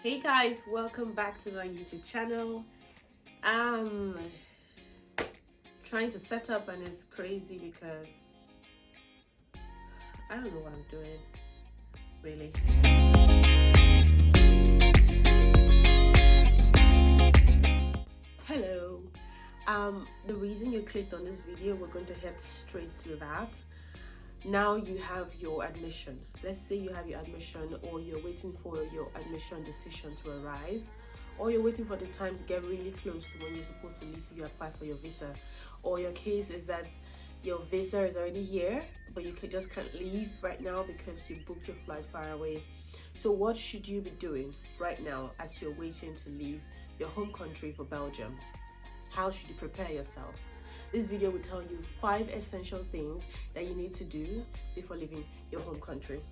Hey guys, welcome back to my YouTube channel. I'm trying to set up and it's crazy because I don't know what I'm doing, really. Hello. The reason you clicked on this video, we're going to head straight to that. Now you have your admission. Let's say you have your admission, or you're waiting for your admission decision to arrive, or you're waiting for the time to get really close to when you're supposed to leave so you apply for your visa. Or your case is that your visa is already here, but you just can't leave right now because you booked your flight far away. So what should you be doing right now as you're waiting to leave your home country for Belgium? How should you prepare yourself? This video will tell you 5 essential things that you need to do before leaving your home country.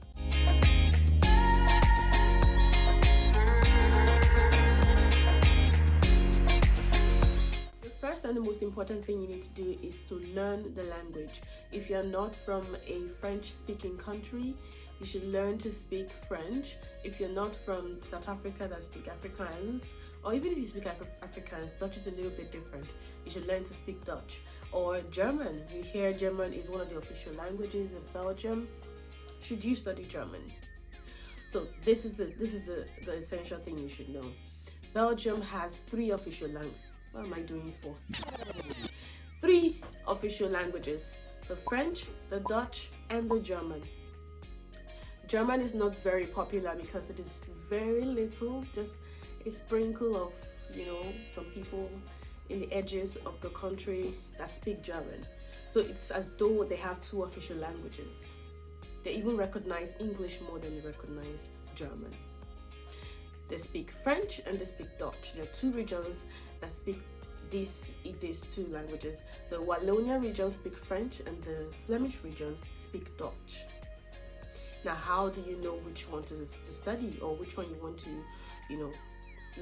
The first and the most important thing you need to do is to learn the language. If you're not from a French-speaking country, you should learn to speak French. If you're not from South Africa that speak Afrikaans, or even if you speak Afrikaans, Dutch is a little bit different. You should learn to speak Dutch. Or German. You hear German is one of the official languages in Belgium. Should you study German? So this is the essential thing you should know. Belgium has 3 official languages. What am I doing for? 3 official languages: the French, the Dutch, and the German. German is not very popular because it is very little, just a sprinkle of, some people in the edges of the country that speak German. So it's as though they have 2 official languages. They even recognize English more than they recognize German. They speak French and they speak Dutch. There are 2 regions that speak these 2 languages. The Wallonia region speak French and the Flemish region speak Dutch. Now, how do you know which one to study, or which one you want to,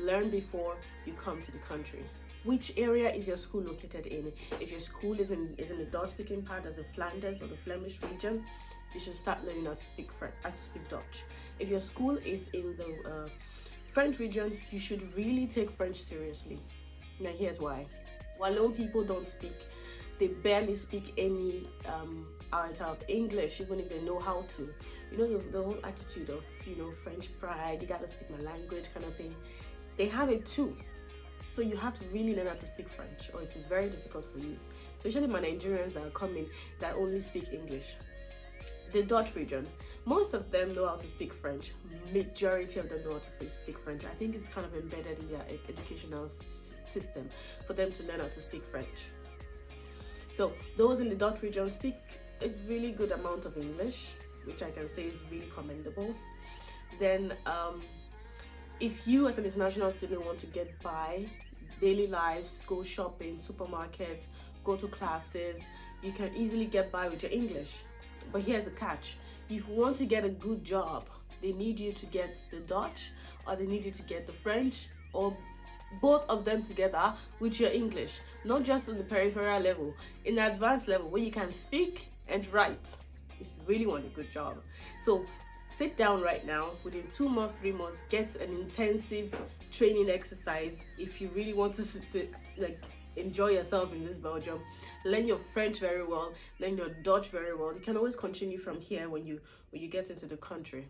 learn before you come to the country? Which area is your school located in? If your school is in the Dutch-speaking part, as the Flanders or the Flemish region, you should start learning how to speak French, to speak Dutch. If your school is in the French region, you should really take French seriously. Now, here's why. Wallon people don't speak. They barely speak any iota of English, even if they know how to. The whole attitude of, French pride, you gotta speak my language kind of thing. They have it too. So you have to really learn how to speak French, or it's very difficult for you. Especially my Nigerians that are coming that only speak English. The Dutch region, most of them know how to speak French. Majority of them know how to speak French. I think it's kind of embedded in their educational system for them to learn how to speak French. So those in the Dutch region speak a really good amount of English, which I can say is really commendable. Then if you as an international student want to get by, daily lives, go shopping, supermarkets, go to classes, you can easily get by with your English. But here's the catch. If you want to get a good job, they need you to get the Dutch, or they need you to get the French, or both of them together with your English. Not just on the peripheral level, in the advanced level where you can speak and write if you really want a good job. So sit down right now. Within 2 months, 3 months, get an intensive training exercise if you really want to enjoy yourself in this Belgium. Learn your French very well, learn your Dutch very well. You can always continue from here when you get into the country.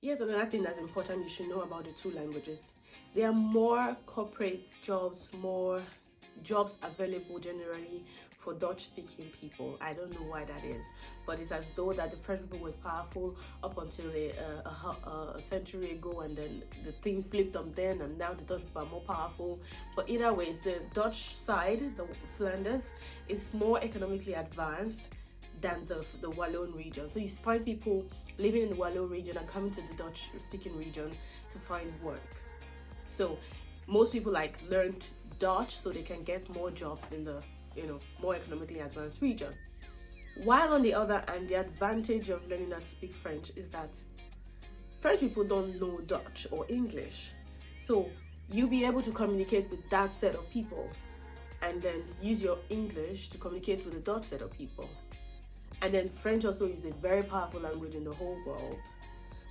Here's another thing that's important you should know about the 2 languages. There are more corporate jobs, more jobs available generally for Dutch-speaking people. I don't know why that is, but it's as though that the French people was powerful up until a century ago, and then the thing flipped on then, and now the Dutch people are more powerful. But either way, the Dutch side, the Flanders, is more economically advanced than the Wallon region. So you find people living in the Wallon region and coming to the Dutch-speaking region to find work. So most people learned Dutch so they can get more jobs in the more economically advanced region. While on the other hand, the advantage of learning how to speak French is that French people don't know Dutch or English. So you'll be able to communicate with that set of people and then use your English to communicate with the Dutch set of people. And then French also is a very powerful language in the whole world.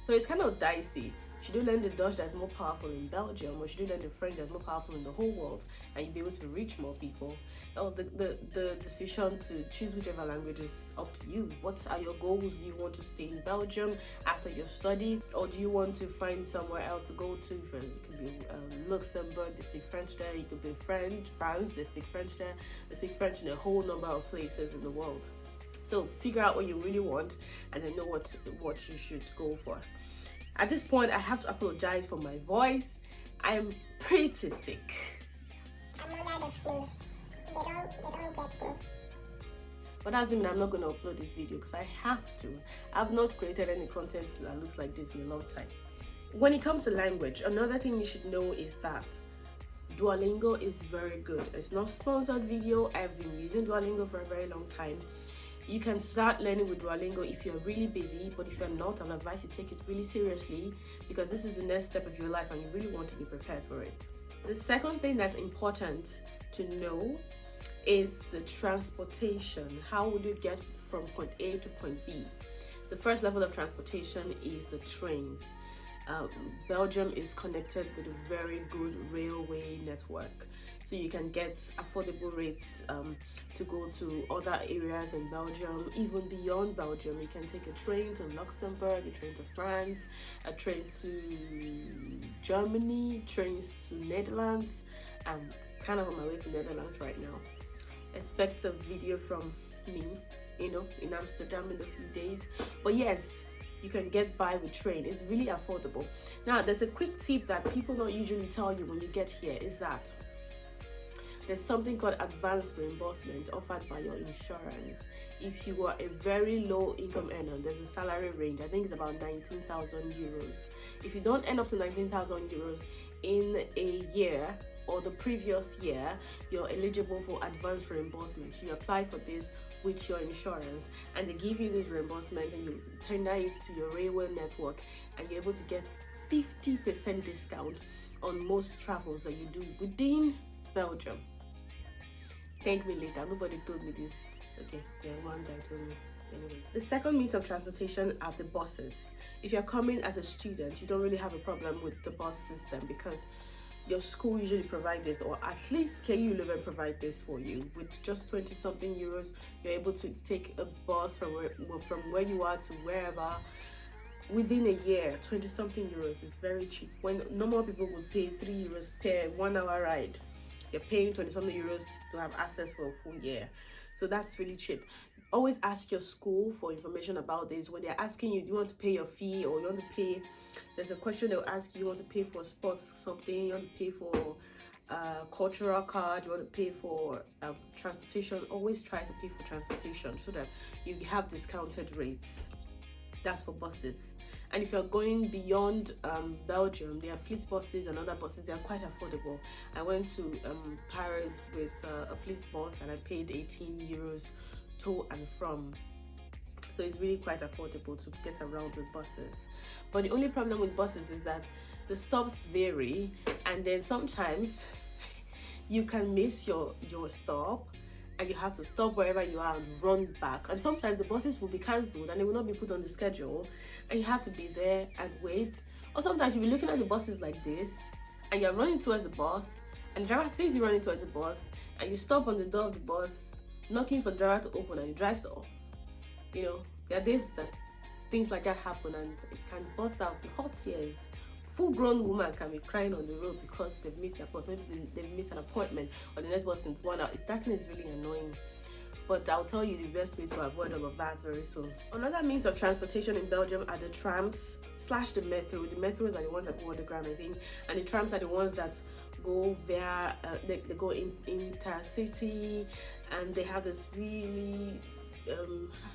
So it's kind of dicey. Should you learn the Dutch that's more powerful in Belgium, or should you learn the French that's more powerful in the whole world, and you'll be able to reach more people? Or the decision to choose whichever language is up to you. What are your goals? Do you want to stay in Belgium after your study, or do you want to find somewhere else to go to? It could be Luxembourg, they speak French there. You could be France, they speak French there. They speak French in a whole number of places in the world. So figure out what you really want, and then know what you should go for. At this point, I have to apologize for my voice. I am pretty sick. I'm under the flu. They don't get flu. But that doesn't mean I'm not going to upload this video, because I have to. I've not created any content that looks like this in a long time. When it comes to language, another thing you should know is that Duolingo is very good. It's not a sponsored video. I've been using Duolingo for a very long time. You can start learning with Duolingo if you're really busy, but if you're not, I would advise you take it really seriously, because this is the next step of your life and you really want to be prepared for it. The second thing that's important to know is the transportation. How would you get from point A to point B? The first level of transportation is the trains. Belgium is connected with a very good railway network, so you can get affordable rates to go to other areas in Belgium, even beyond Belgium. You can take a train to Luxembourg, a train to France, a train to Germany, trains to Netherlands. I'm kind of on my way to Netherlands right now. Expect a video from me, in Amsterdam in a few days. But yes, you can get by with train. It's really affordable. Now, there's a quick tip that people don't usually tell you when you get here, is that there's something called advanced reimbursement offered by your insurance. If you are a very low income earner, there's a salary range. I think it's about 19,000 euros. If you don't end up to 19,000 euros in a year or the previous year, you're eligible for advanced reimbursement. You apply for this with your insurance, and they give you this reimbursement, and you tender it to your railway network, and you're able to get 50% discount on most travels that you do within Belgium. Thank me later. Nobody told me this. Okay, yeah, one guy told me. Anyways, the second means of transportation are the buses. If you're coming as a student, you don't really have a problem with the bus system, because your school usually provide this, or at least KU Leuven provide this for you. With just 20 something euros, you're able to take a bus from where you are to wherever within a year. 20 something euros is very cheap, when normal people would pay 3 euros per 1 hour ride. You're paying 20 something euros to have access for a full year. So that's really cheap. Always ask your school for information about this. When they're asking you, do you want to pay your fee, or you want to pay, there's a question they'll ask you, you want to pay for sports something, you want to pay for cultural card, you want to pay for transportation. Always try to pay for transportation so that you have discounted rates. That's for buses. And if you're going beyond Belgium, there are fleet buses and other buses. They are quite affordable. I went to Paris with a fleet bus, and I paid 18 euros to and from. So it's really quite affordable to get around with buses. But the only problem with buses is that the stops vary, and then sometimes you can miss your stop, and you have to stop wherever you are and run back. And sometimes the buses will be cancelled and they will not be put on the schedule, and you have to be there and wait. Or sometimes you'll be looking at the buses like this, and you're running towards the bus, and the driver sees you running towards the bus, and you stop on the door of the bus, knocking for the driver to open, and he drives off. There are days that things like that happen, and it can burst out in hot tears. Full-grown woman can be crying on the road because they've missed their bus. Maybe they've missed an appointment, or the next bus is 1 hour. That thing is really annoying. But I'll tell you the best way to avoid all of that very soon. Another means of transportation in Belgium are the trams / the metro. The metros are the ones that go underground, I think, and the trams are the ones that go via they go in intercity, and they have this really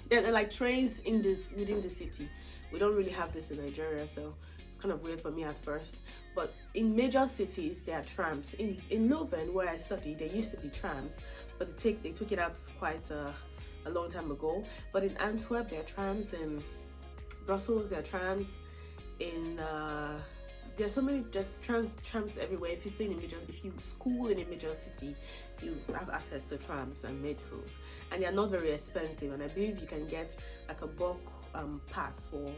they're like trains within the city. We don't really have this in Nigeria, so it's kind of weird for me at first. But in major cities there are trams. In Leuven, where I studied, there used to be trams, but they took it out quite a long time ago. But in Antwerp there are trams, in Brussels there are trams, in there's so many just trams everywhere. If you school in a major city, you have access to trams and metros, and they are not very expensive, and I believe you can get like a bulk pass for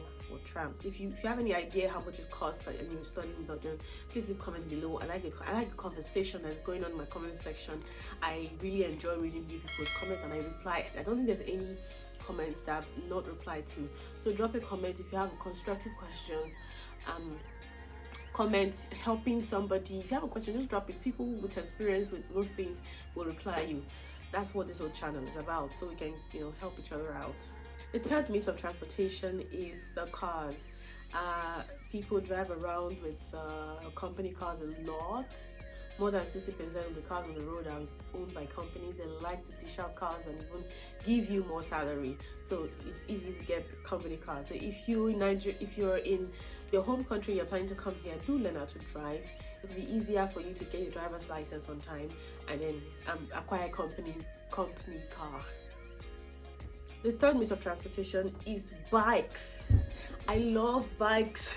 trams. If you have any idea how much it costs and you're studying in Belgium, please leave comment below. I like the conversation that's going on in my comment section. I really enjoy reading people's comments and I reply. I don't think there's any comments that I've not replied to, so drop a comment if you have constructive questions, comments helping somebody. If you have a question, just drop it. People with experience with those things will reply you. That's what this whole channel is about, so we can help each other out. The third means of transportation is the cars. People drive around with company cars a lot. More than 60% of the cars on the road are owned by companies. They like to dish out cars and even give you more salary, so it's easy to get company cars. So if you're in your home country, you're planning to come here, do learn how to drive. It'll be easier for you to get your driver's license on time and then acquire a company car. The third means of transportation is bikes. I love bikes.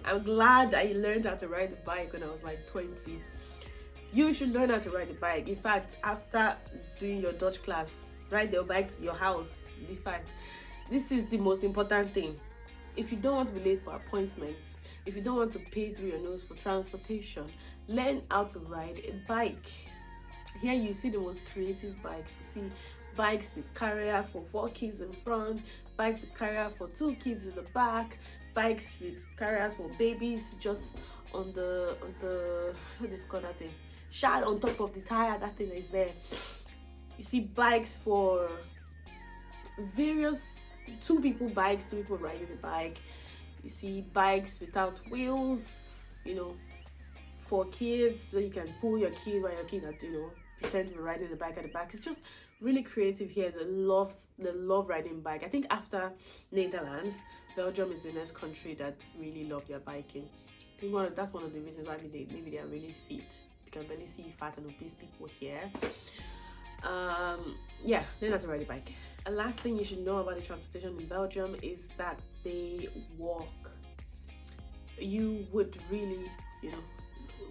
I'm glad I learned how to ride a bike when I was like 20. You should learn how to ride a bike. In fact, after doing your Dutch class, ride your bike to your house. In fact, this is the most important thing. If you don't want to be late for appointments, if you don't want to pay through your nose for transportation, learn how to ride a bike. Here you see the most creative bikes. You see bikes with carrier for 4 kids in front, bikes with carrier for 2 kids in the back, bikes with carriers for babies just on the what is called that thing? Shad on top of the tire, that thing is there. You see bikes for various 2 people bikes, 2 people riding a bike. You see bikes without wheels, for kids, so you can pull your kid while your kid pretend to be riding the bike at the back. It's just really creative here. They love riding bike. I think after Netherlands, Belgium is the next country that really love their biking. I think that's one of the reasons why maybe they are really fit. You can barely see fat and obese people here. Yeah, learn how to ride a bike. A last thing you should know about the transportation in Belgium is that they walk. You would really,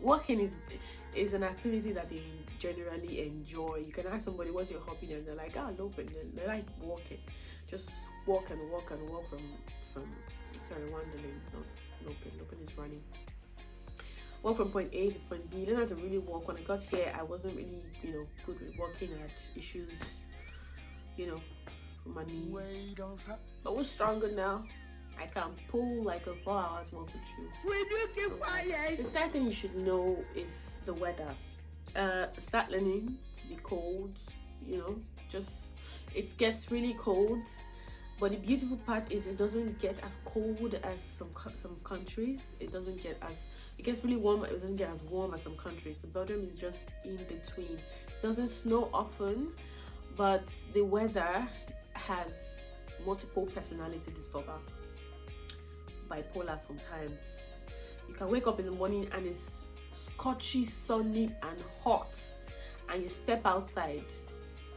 walking is an activity that they generally enjoy. You can ask somebody what's your hobby and they're like, loping. They like walking. Just walk and walk and walk from wandering, not loping. Loping is running. Walk from point A to point B. Learn how to really walk. When I got here, I wasn't really, good with walking. I had issues, with my knees. But we're stronger now. I can pull like a 4 hours walk with you. Will you keep quiet? The third thing you should know is the weather. Start learning to be cold. It gets really cold. But the beautiful part is it doesn't get as cold as some countries. It gets really warm, but it doesn't get as warm as some countries. So Belgium is just in between. It doesn't snow often, but the weather has multiple personality disorder. Bipolar sometimes. You can wake up in the morning and it's scorchy, sunny and hot, and you step outside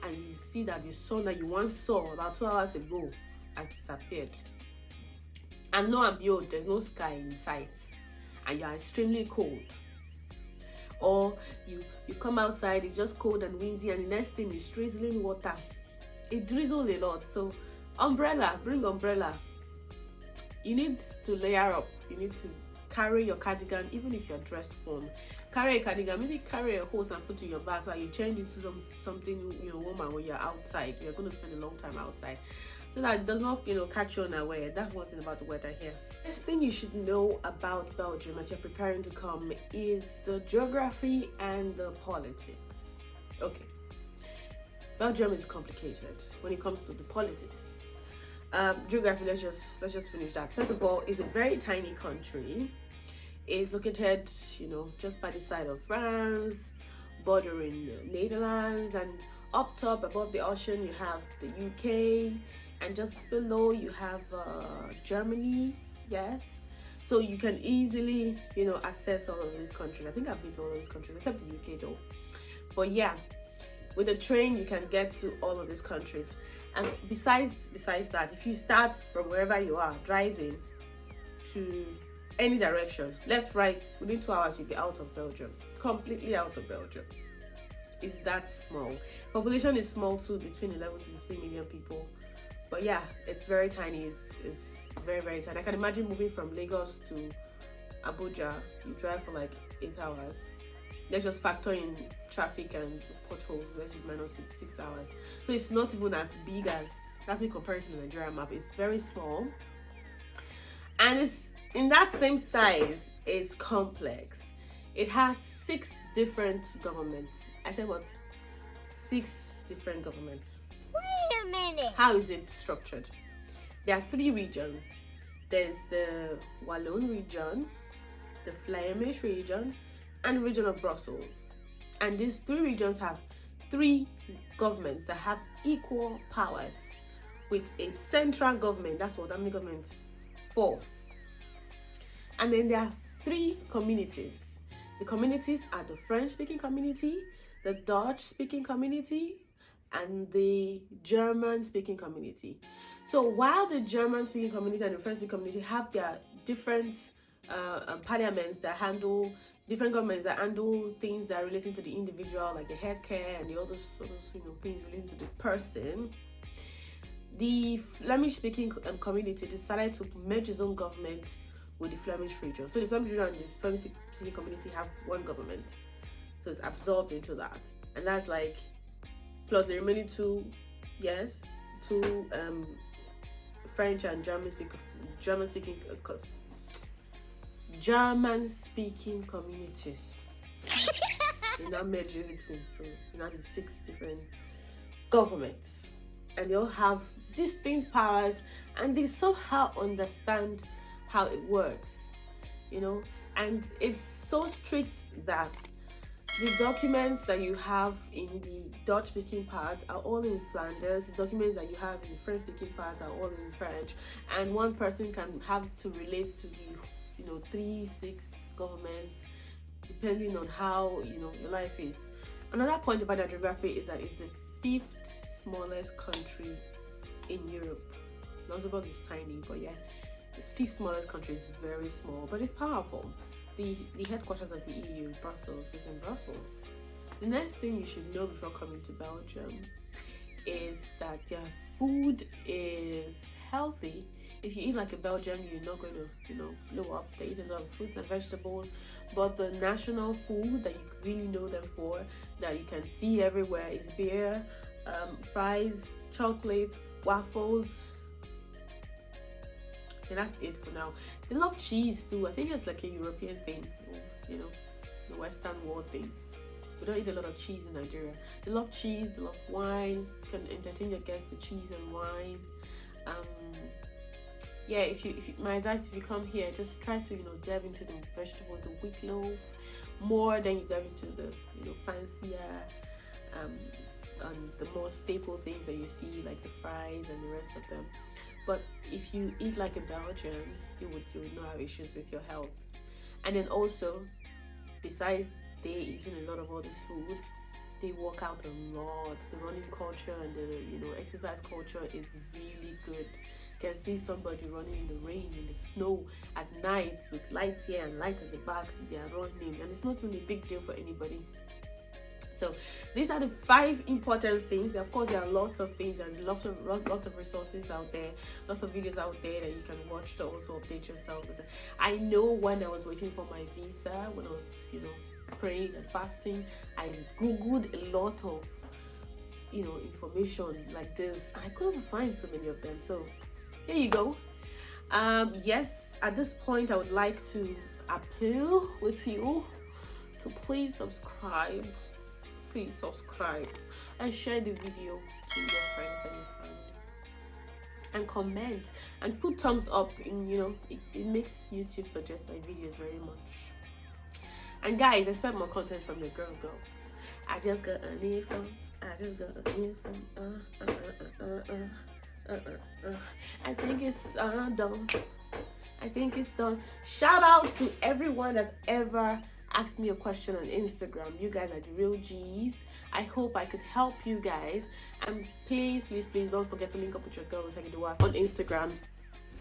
and you see that the sun that you once saw about 2 hours ago has disappeared, and lo and behold, there's no sky in sight and you are extremely cold. Or you come outside, it's just cold and windy, and the next thing is drizzling water. It drizzles a lot, so bring umbrella. You need to layer up. You need to carry your cardigan, even if you're dressed warm. Carry a cardigan, maybe carry a hose and put in your bag so you change into something warmer when you're outside. You're going to spend a long time outside, so that it does not catch you unaware. That's one thing about the weather here. Next thing you should know about Belgium as you're preparing to come is the geography and the politics. Okay, Belgium is complicated when it comes to the politics. Geography, let's just finish that. First of all, it's a very tiny country. It's located, just by the side of France, bordering Netherlands, and up top above the ocean you have the UK, and just below you have Germany. Yes, so you can easily access all of these countries. I think I've been to all of these countries except the UK though. But yeah, with a train you can get to all of these countries. And besides that, if you start from wherever you are driving to any direction, left, right, within 2 hours you'll be out of Belgium, completely out of Belgium. It's that small. Population is small too, between 11 to 15 million people. But yeah, it's very tiny. It's very, very tiny. I can imagine moving from Lagos to Abuja. You drive for like 8 hours. Let's just factor in traffic and potholes. Let's minus it 6 hours. So it's not even as big as, that's me comparing to the Nigeria map. It's very small. And it's in that same size. It's complex. It has 6 different governments. I said what? 6 different governments. Wait a minute. How is it structured? There are 3 regions. There's the Walloon region, the Flemish region, and the region of Brussels. And these 3 regions have 3 governments that have equal powers with a central government. That's what, how many governments? 4. And then there are 3 communities. The communities are the French-speaking community, the Dutch-speaking community, and the German-speaking community. So while the German-speaking community and the French-speaking community have their different parliaments that handle different governments that handle things that are relating to the individual, like the healthcare and the other sort of things relating to the person, the Flemish-speaking community decided to merge its own government with the Flemish region. So the Flemish region and the Flemish-speaking community have one government. So it's absorbed into that. And that's like, plus the remaining 2, French and German-speaking communities. They now merge everything. So you now have 6 different governments. And they all have distinct powers, and they somehow understand how it works, and it's so strict that the documents that you have in the Dutch-speaking part are all in Flanders. The documents that you have in the French-speaking part are all in French, and one person can have to relate to the 3, 6 governments depending on how your life is. Another point about the geography is that it's the 5th smallest country in Europe. Luxembourg is tiny, but yeah, it's 5th smallest country. Is very small, but it's powerful. The headquarters of the EU, Brussels, is in Brussels. The next thing you should know before coming to Belgium is that their food is healthy. If you eat like a Belgian, you're not going to, blow up. They eat a lot of fruits and vegetables, but the national food that you really know them for, that you can see everywhere, is beer, fries, chocolate, waffles. Okay, that's it for now. They love cheese too. I think it's like a European thing, the Western world thing. We don't eat a lot of cheese in Nigeria. They love cheese, they love wine. You can entertain your guests with cheese and wine. Yeah, if you my advice, if you come here, just try to delve into the vegetables, the wheat loaf, more than you delve into the fancier and the more staple things that you see, like the fries and the rest of them. But if you eat like a Belgian, you would not have issues with your health. And then also, besides they eating a lot of all these foods, they work out a lot. The running culture and the exercise culture is really good. You can see somebody running in the rain, in the snow, at night with lights here and light at the back. They are running, and it's not really a big deal for anybody. So these are the 5 important things. Of course, there are lots of things and lots of resources out there, lots of videos out there that you can watch to also update yourself. I know when I was waiting for my visa, when I was praying and fasting, I googled a lot of information like this. I couldn't find so many of them. So here you go. Yes, at this point, I would like to appeal with you to please subscribe. Please subscribe and share the video to your friends and your family, and comment and put thumbs up. It makes YouTube suggest my videos very much. And guys, expect more content from the girl. I just got an earphone. I think it's done. I think it's done. Shout out to everyone that's ever asked me a question on Instagram. You guys are the real G's. I hope I could help you guys. And please don't forget to link up with your girl on Instagram.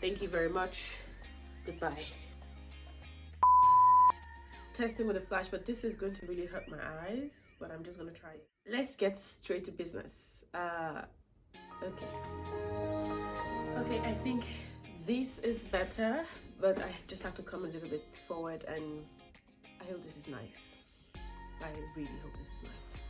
Thank you very much. Goodbye. Testing with a flash, but this is going to really hurt my eyes, but I'm just gonna try it. Let's get straight to business. Okay. Okay, I think this is better, but I just have to come a little bit forward, and I hope this is nice. I really hope this is nice.